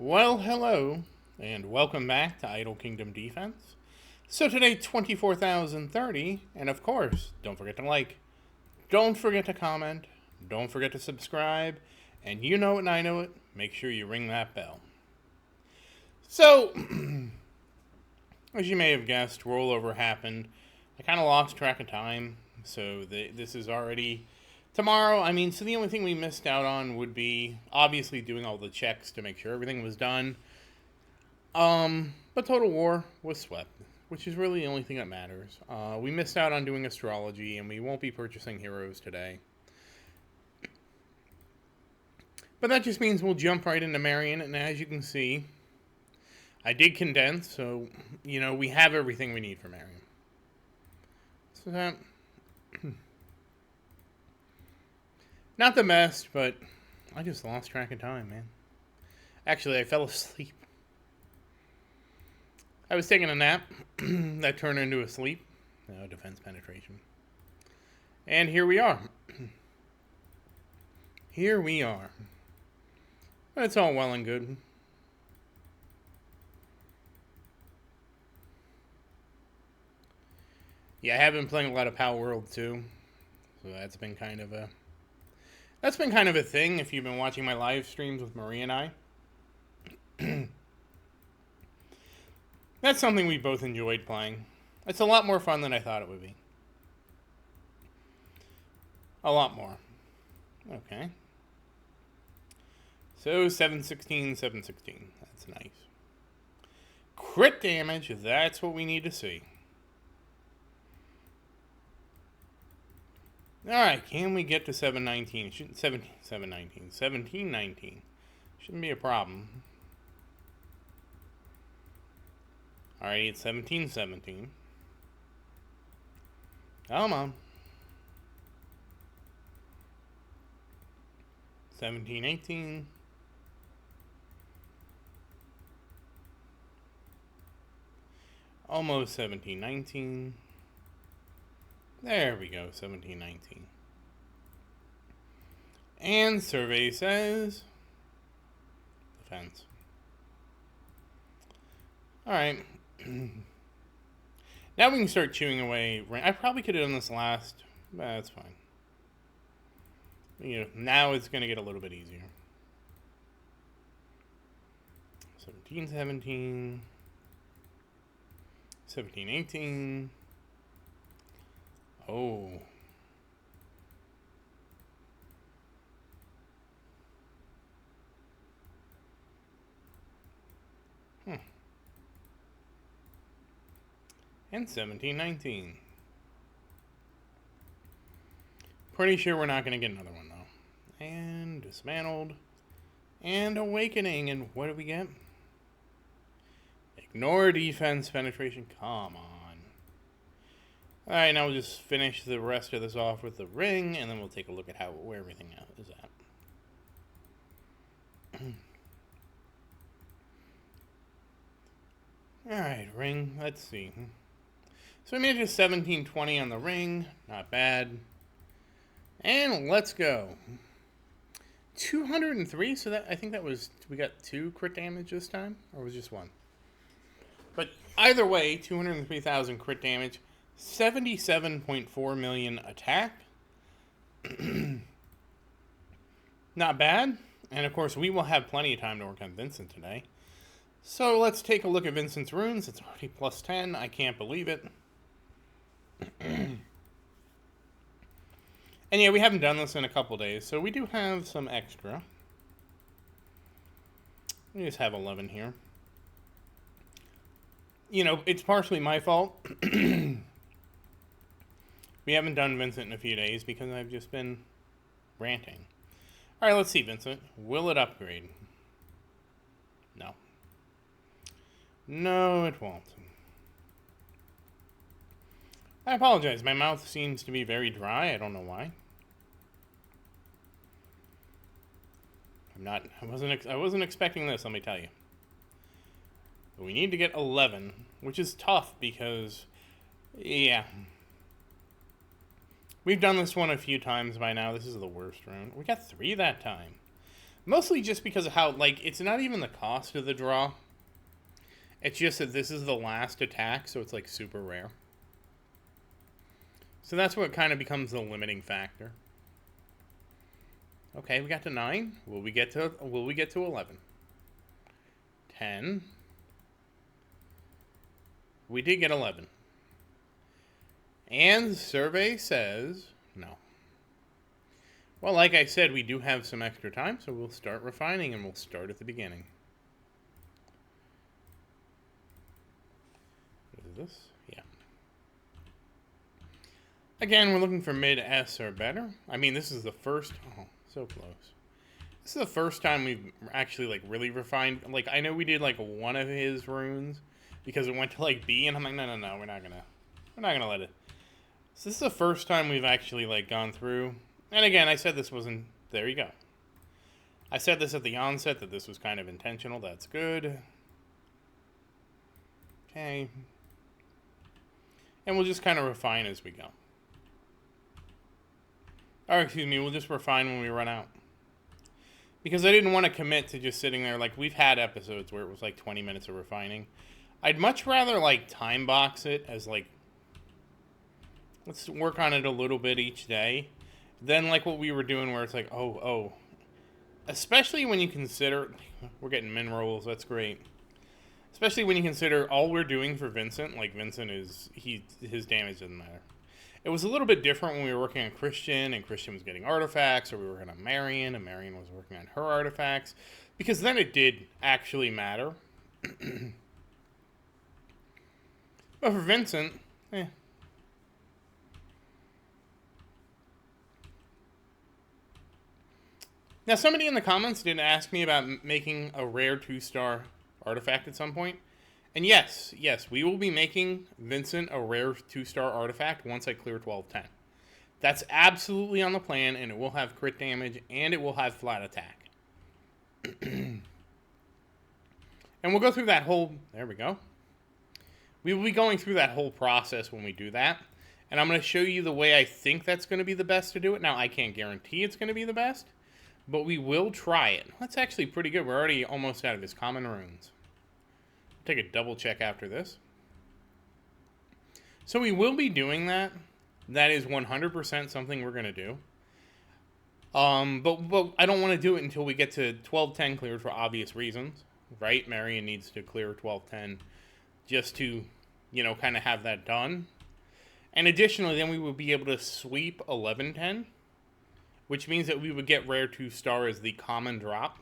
Well, hello, and welcome back to Idle Kingdom Defense. So today, 24,030, and of course, don't forget to like, don't forget to comment, don't forget to subscribe, and you know it and I know it, make sure you ring that bell. So, as you may have guessed, rollover happened. I kind of lost track of time, so this is already tomorrow. So the only thing we missed out on would be obviously doing all the checks to make sure everything was done. But Total War was swept, which is really the only thing that matters. We missed out on doing astrology, and we won't be purchasing heroes today. But that just means we'll jump right into Marion, and as you can see, I did condense, so, we have everything we need for Marion. So that... Not the best, but I just lost track of time, man. Actually, I fell asleep. I was taking a nap. That turned into a sleep. No, defense penetration. And here we are. Here we are. It's all well and good. Yeah, I have been playing a lot of Power World too. So that's been kind of a thing if you've been watching my live streams with Marie and I. That's something we both enjoyed playing. It's a lot more fun than I thought it would be. A lot more. Okay. So 716, 716. That's nice. Crit damage, that's what we need to see. Alright, can we get to 719? 719. 1719. Shouldn't be a problem. Alright, it's 1717. Come on. 1718. Almost 1719. There we go, 1719. And survey says defense. Alright. Now we can start chewing away. I probably could have done this last, but that's fine. Now it's going to get a little bit easier. 1717. 1718. Oh. And 1719. Pretty sure we're not going to get another one, though. And dismantled. And awakening. And what do we get? Ignore defense penetration. Come on. Alright, now we'll just finish the rest of this off with the ring, and then we'll take a look at where everything is at. Alright, ring. Let's see. So we made it to 1720 on the ring. Not bad. And let's go. 203, so I think that was, we got 2 crit damage this time? Or was it just 1? But either way, 203,000 crit damage. 77.4 million attack. Not bad. And of course, we will have plenty of time to work on Vincent today. So let's take a look at Vincent's runes. It's already plus 10. I can't believe it. And yeah, we haven't done this in a couple days, so we do have some extra. We just have 11 here. It's partially my fault. We haven't done Vincent in a few days because I've just been ranting. Alright, let's see, Vincent. Will it upgrade? No. No, it won't. I apologize. My mouth seems to be very dry. I don't know why. I wasn't expecting this, let me tell you. But we need to get 11, which is tough because, yeah. We've done this one a few times by now. This is the worst rune. We got 3 that time. Mostly just because of how, like, it's not even the cost of the draw. It's just that this is the last attack, so it's, like, super rare. So that's what kind of becomes the limiting factor. Okay, we got to 9. Will we get to 11? 10. We did get 11. And the survey says no. Well, like I said, we do have some extra time, so we'll start refining, and we'll start at the beginning. What is this? Yeah. Again, we're looking for mid-S or better. I mean, this is the first... Oh, so close. This is the first time we've actually, like, really refined... Like, I know we did, like, one of his runes because it went to, like, B, and I'm like, no, we're not gonna let it... So this is the first time we've actually, like, gone through... And again, I said this wasn't... There you go. I said this at the onset, that this was kind of intentional. That's good. Okay. And we'll just kind of refine as we go. Or, excuse me, we'll just refine when we run out. Because I didn't want to commit to just sitting there. Like, we've had episodes where it was, like, 20 minutes of refining. I'd much rather, like, time box it as, like... Let's work on it a little bit each day. Then, like what we were doing where it's like, oh. Especially when you consider... We're getting min rolls, that's great. Especially when you consider all we're doing for Vincent. Like, Vincent is... His damage doesn't matter. It was a little bit different when we were working on Christian, and Christian was getting artifacts, or we were working on Marion, and Marion was working on her artifacts. Because then it did actually matter. But for Vincent, Now, somebody in the comments did ask me about making a rare 2-star artifact at some point. And yes, we will be making Vincent a rare 2-star artifact once I clear 1210. That's absolutely on the plan, and it will have crit damage, and it will have flat attack. And we'll go through that whole... There we go. We will be going through that whole process when we do that. And I'm going to show you the way I think that's going to be the best to do it. Now, I can't guarantee it's going to be the best. But we will try it. That's actually pretty good. We're already almost out of his common runes. Take a double check after this. So we will be doing that. That is 100% something we're going to do. But I don't want to do it until we get to 1210 cleared for obvious reasons. Right? Marion needs to clear 1210 just to, you know, kind of have that done. And additionally, then we will be able to sweep 1110. Which means that we would get rare 2-star as the common drop.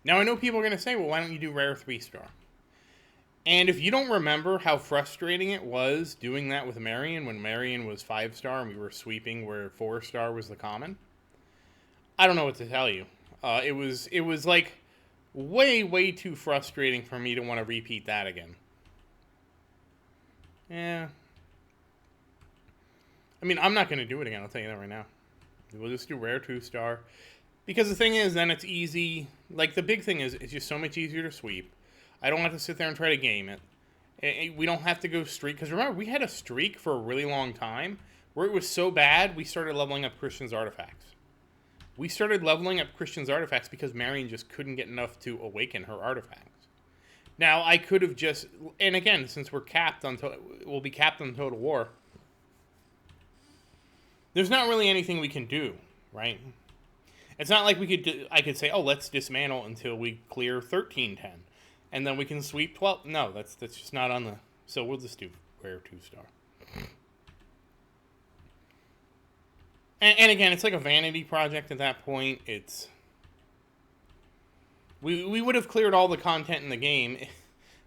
Now, I know people are going to say, well, why don't you do rare 3-star? And if you don't remember how frustrating it was doing that with Marion, when Marion was 5-star and we were sweeping where 4-star was the common, I don't know what to tell you. It was like way too frustrating for me to want to repeat that again. Yeah. I mean, I'm not going to do it again, I'll tell you that right now. We'll just do rare 2-star. Because the thing is, then it's easy. Like, the big thing is, it's just so much easier to sweep. I don't have to sit there and try to game it. We don't have to go streak. Because remember, we had a streak for a really long time where it was so bad, we started leveling up Christian's artifacts. We started leveling up Christian's artifacts because Marion just couldn't get enough to awaken her artifacts. Now, I could have just... And again, since we're capped on... We'll be capped on Total War... There's not really anything we can do, right? It's not like I could say, oh, let's dismantle until we clear 1310. And then we can sweep 12. No, that's just not on the... So we'll just do rare 2-star. And again, it's like a vanity project at that point. It's... We would have cleared all the content in the game.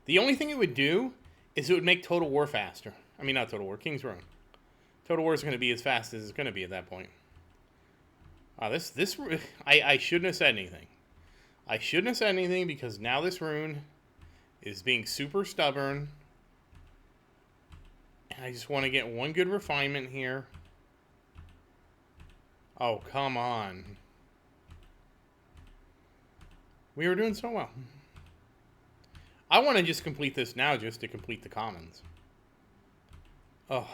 The only thing it would do is it would make Total War faster. I mean, not Total War, King's Rune. Total War is going to be as fast as it's going to be at that point. I shouldn't have said anything. I shouldn't have said anything because now this rune is being super stubborn. And I just want to get one good refinement here. Oh, come on. We were doing so well. I want to just complete this now just to complete the commons. Oh.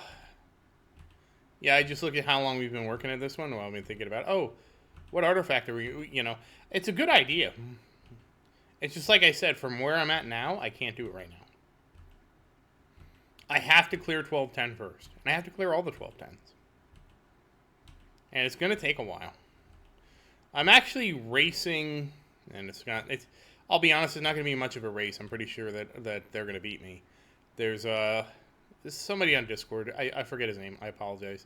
Yeah, I just look at how long we've been working at this one. Well, I've been thinking about, What artifact are we, you know? It's a good idea. It's just like I said, from where I'm at now, I can't do it right now. I have to clear 1210 first. And I have to clear all the 1210s. And it's going to take a while. I'm actually racing, and I'll be honest, it's not going to be much of a race. I'm pretty sure that they're going to beat me. There's somebody on Discord. I forget his name. I apologize.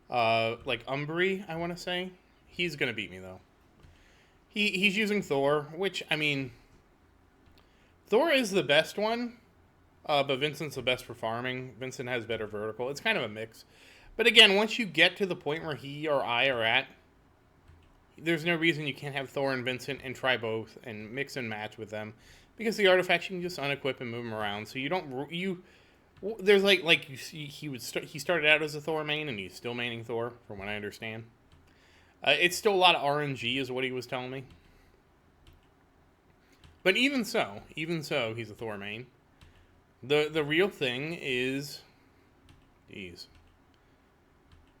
Like Umbry, I want to say. He's going to beat me, though. He's using Thor, which, I mean, Thor is the best one, but Vincent's the best for farming. Vincent has better vertical. It's kind of a mix. But again, once you get to the point where he or I are at, there's no reason you can't have Thor and Vincent and try both and mix and match with them, because the artifacts you can just unequip and move them around. So you don't there's like you see he started out as a Thor main and he's still maining Thor from what I understand. It's still a lot of RNG is what he was telling me. But even so, he's a Thor main. The real thing is, geez.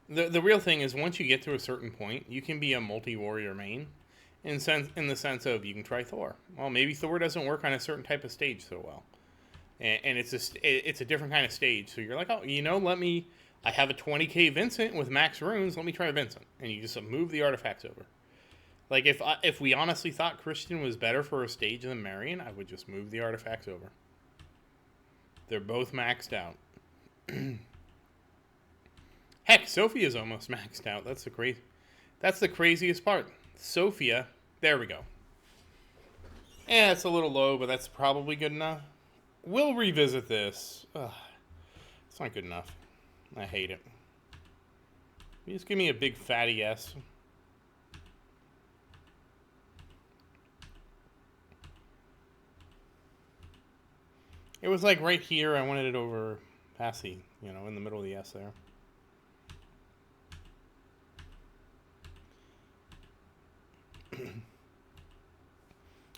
The real thing is once you get to a certain point, you can be a multi-warrior main, in the sense of you can try Thor. Well, maybe Thor doesn't work on a certain type of stage so well, and it's a different kind of stage. So you're like, oh, you know, I have a 20k Vincent with max runes. Let me try Vincent, and you just move the artifacts over. Like if we honestly thought Christian was better for a stage than Marion, I would just move the artifacts over. They're both maxed out. Heck, Sophia's almost maxed out. That's the craziest part. Sophia, there we go. Yeah, it's a little low, but that's probably good enough. We'll revisit this. Ugh, it's not good enough. I hate it. You just give me a big fatty yes. It was like right here. I wanted it over past the, in the middle of the S there.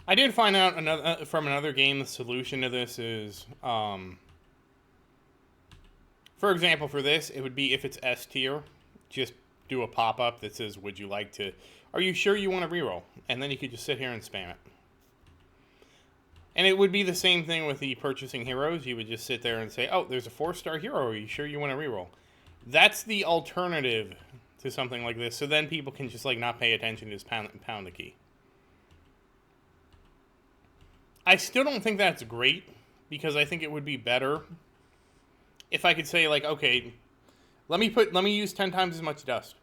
I did find out from another game the solution to this is, for example, for this, it would be if it's S tier, just do a pop-up that says, would you like to, are you sure you want to reroll? And then you could just sit here and spam it. And it would be the same thing with the purchasing heroes. You would just sit there and say, oh, there's a 4-star hero. Are you sure you want to reroll? That's the alternative to something like this. So then people can just not pay attention, just pound the key. I still don't think that's great, because I think it would be better if I could say okay, let me use 10 times as much dust.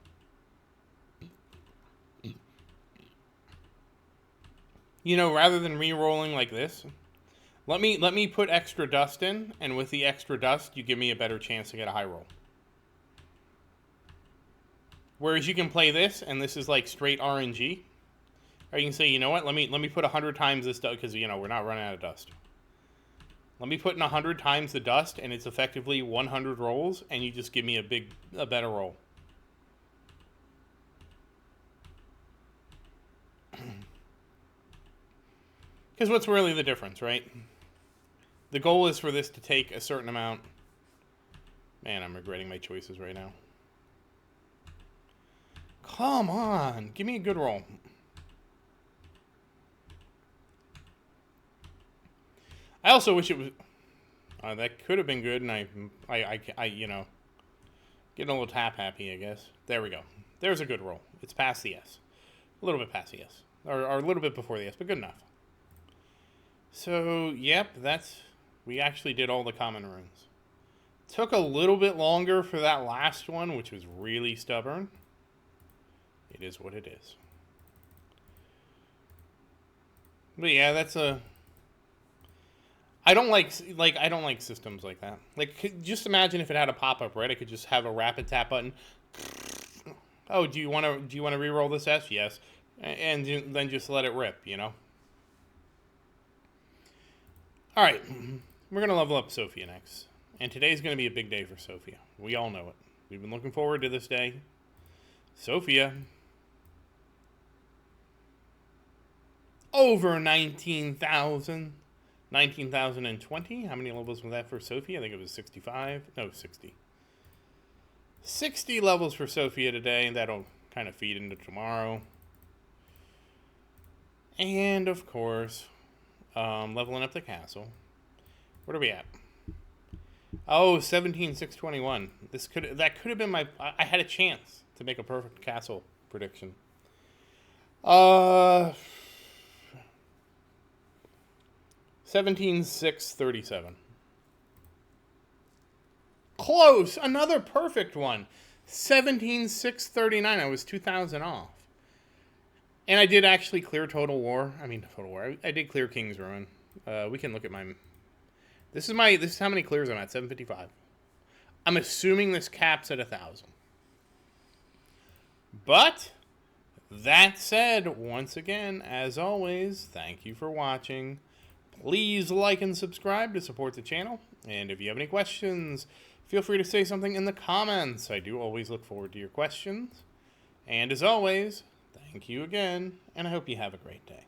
Rather than re-rolling like this, let me put extra dust in, and with the extra dust, you give me a better chance to get a high roll. Whereas you can play this, and this is straight RNG. Or you can say, you know what, let me put 100 times this dust, because, we're not running out of dust. Let me put in 100 times the dust, and it's effectively 100 rolls, and you just give me a better roll. Because what's really the difference, right? The goal is for this to take a certain amount. Man, I'm regretting my choices right now. Come on, give me a good roll. I also wish it was. That could have been good, and I getting a little tap happy, I guess. There we go. There's a good roll. It's past the S, a little bit past the S, or a little bit before the S, but good enough. So, yep, we actually did all the common runes. Took a little bit longer for that last one, which was really stubborn. It is what it is. But yeah, that's I don't like systems like that. Just imagine if it had a pop-up, right? I could just have a rapid tap button. Oh, do you want to re-roll this S? Yes. And then just let it rip, All right, we're going to level up Sophia next. And today's going to be a big day for Sophia. We all know it. We've been looking forward to this day. Sophia. Over 19,000. 19,020. How many levels was that for Sophia? I think it was 65. No, 60. 60 levels for Sophia today. That'll kind of feed into tomorrow. And, of course, leveling up the castle. What are we at? Oh, 17,621. That could have been my... I had a chance to make a perfect castle prediction. 17,637. Close! Another perfect one. 17,639. I was 2,000 off. And I did actually clear Total War. Total War. I did clear King's Ruin. We can look at my... This is how many clears I'm at. 755. I'm assuming this caps at 1,000. But, that said, once again, as always, thank you for watching. Please like and subscribe to support the channel. And if you have any questions, feel free to say something in the comments. I do always look forward to your questions. And as always, thank you again, and I hope you have a great day.